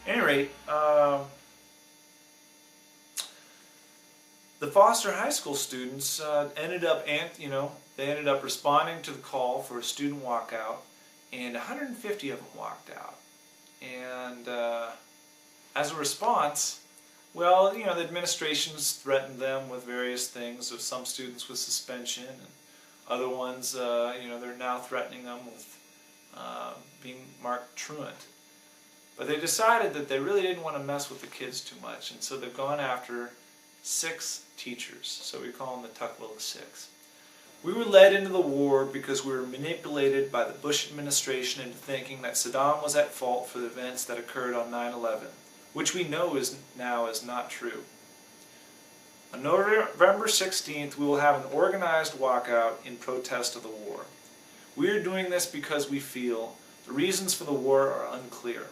At any rate, the Foster High School students ended up, they ended up responding to the call for a student walkout, and 150 of them walked out. And as a response, well, the administrations threatened them with various things, with some students with suspension, and other ones, they're now threatening them with being marked truant. But they decided that they really didn't want to mess with the kids too much, and so they've gone after 6 teachers, so we call them the Tukwila Six. We were led into the war because we were manipulated by the Bush administration into thinking that Saddam was at fault for the events that occurred on 9/11, which we know now is not true. On November 16th, we will have an organized walkout in protest of the war. We are doing this because we feel the reasons for the war are unclear.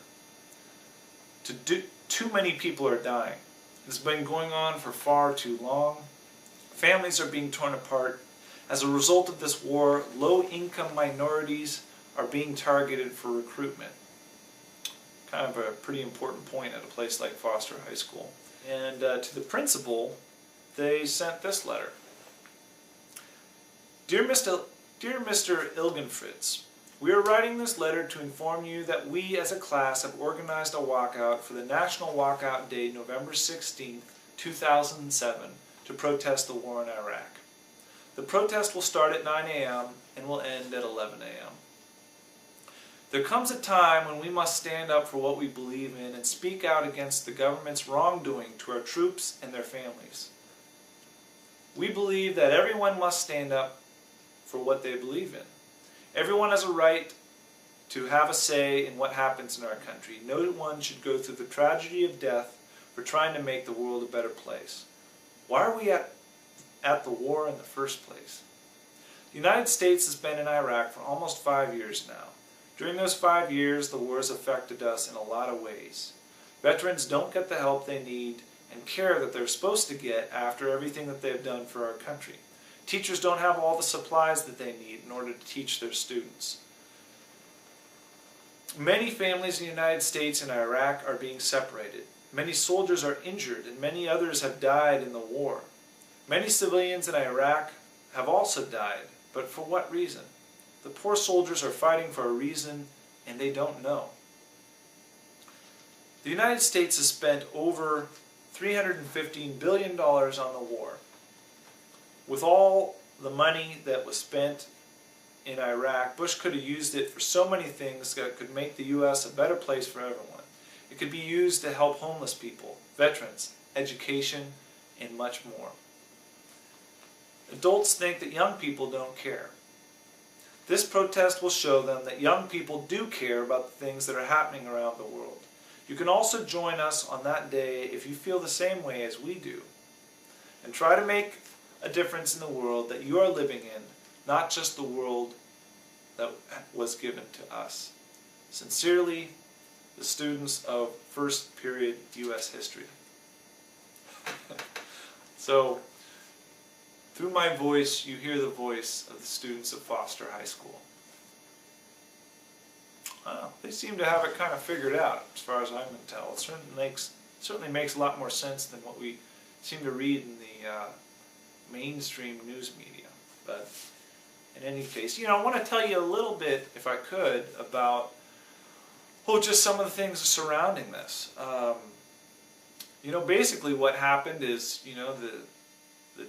Too many people are dying. It's been going on for far too long. Families are being torn apart. As a result of this war, low-income minorities are being targeted for recruitment. Kind of a pretty important point at a place like Foster High School. And to the principal, they sent this letter. Dear Mr. Ilgenfritz, we are writing this letter to inform you that we as a class have organized a walkout for the National Walkout Day, November 16, 2007, to protest the war in Iraq. The protest will start at 9 a.m. and will end at 11 a.m. There comes a time when we must stand up for what we believe in and speak out against the government's wrongdoing to our troops and their families. We believe that everyone must stand up for what they believe in. Everyone has a right to have a say in what happens in our country. No one should go through the tragedy of death for trying to make the world a better place. Why are we at the war in the first place? The United States has been in Iraq for almost 5 years now. During those 5 years, the war has affected us in a lot of ways. Veterans don't get the help they need and care that they're supposed to get after everything that they've done for our country. Teachers don't have all the supplies that they need in order to teach their students. Many families in the United States and Iraq are being separated. Many soldiers are injured and many others have died in the war. Many civilians in Iraq have also died, but for what reason? The poor soldiers are fighting for a reason and they don't know. The United States has spent over $315 billion on the war. With all the money that was spent in Iraq, Bush could have used it for so many things that could make the U.S. a better place for everyone. It could be used to help homeless people, veterans, education, and much more. Adults think that young people don't care. This protest will show them that young people do care about the things that are happening around the world. You can also join us on that day if you feel the same way as we do, and try to make a difference in the world that you are living in, not just the world that was given to us. Sincerely, the students of first period U.S. history. So, through my voice, you hear the voice of the students of Foster High School. Well, they seem to have it kind of figured out, as far as I can tell. It certainly makes a lot more sense than what we seem to read in the mainstream news media. But in any case, I want to tell you a little bit, if I could, about just some of the things surrounding this. Basically what happened is, the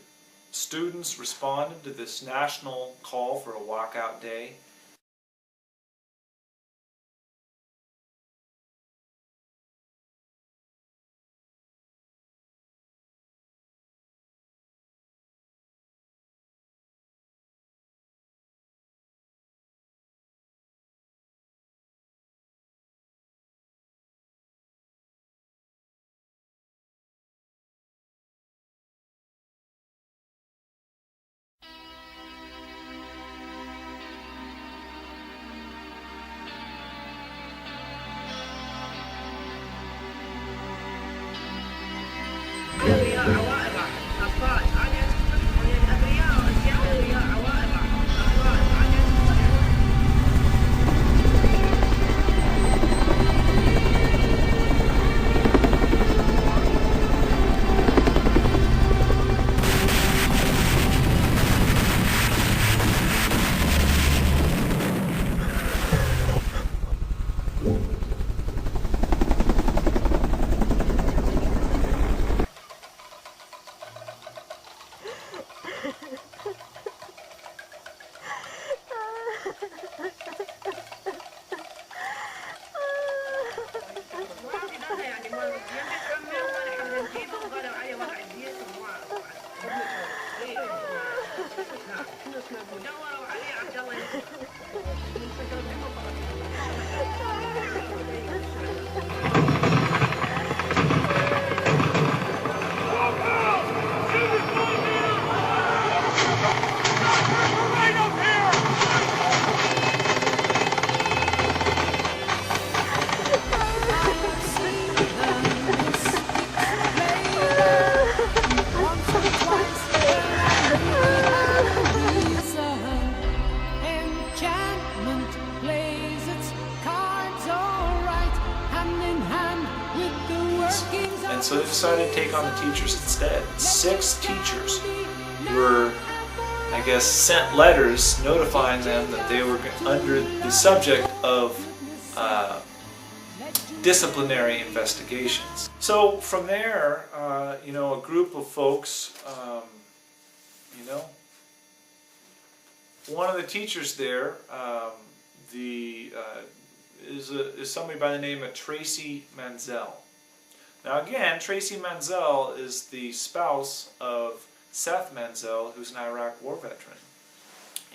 students responded to this national call for a walkout day. And so they decided to take on the teachers instead. 6 teachers were, I guess, sent letters notifying them that they were under the subject of disciplinary investigations. So from there, a group of folks, one of the teachers there, is somebody by the name of Tracy Manzel. Now again, Tracy Manzel is the spouse of Seth Manzel, who's an Iraq war veteran.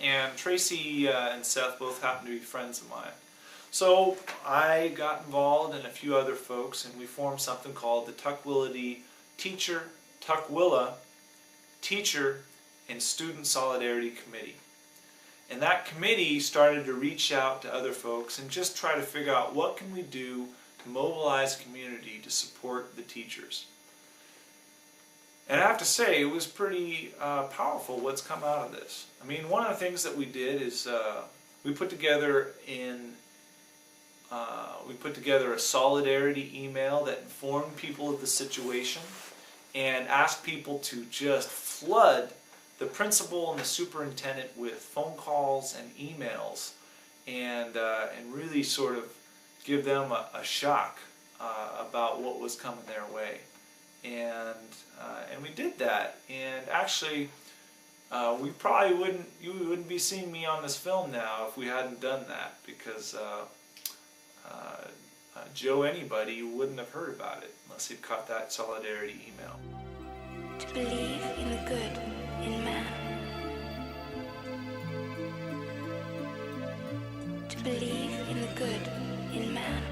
And Tracy and Seth both happen to be friends of mine. So I got involved and a few other folks, and we formed something called the Tukwila Teacher and Student Solidarity Committee. And that committee started to reach out to other folks and just try to figure out what can we do to mobilize the community to support the teachers. And I have to say, it was pretty powerful what's come out of this. I mean, one of the things that we did is we put together a solidarity email that informed people of the situation and asked people to just flood the principal and the superintendent with phone calls and emails and really sort of give them a shock about what was coming their way. And we did that. And actually, you wouldn't be seeing me on this film now if we hadn't done that, because Joe anybody wouldn't have heard about it unless he'd caught that solidarity email. To believe in the good in man. To believe in the good in man.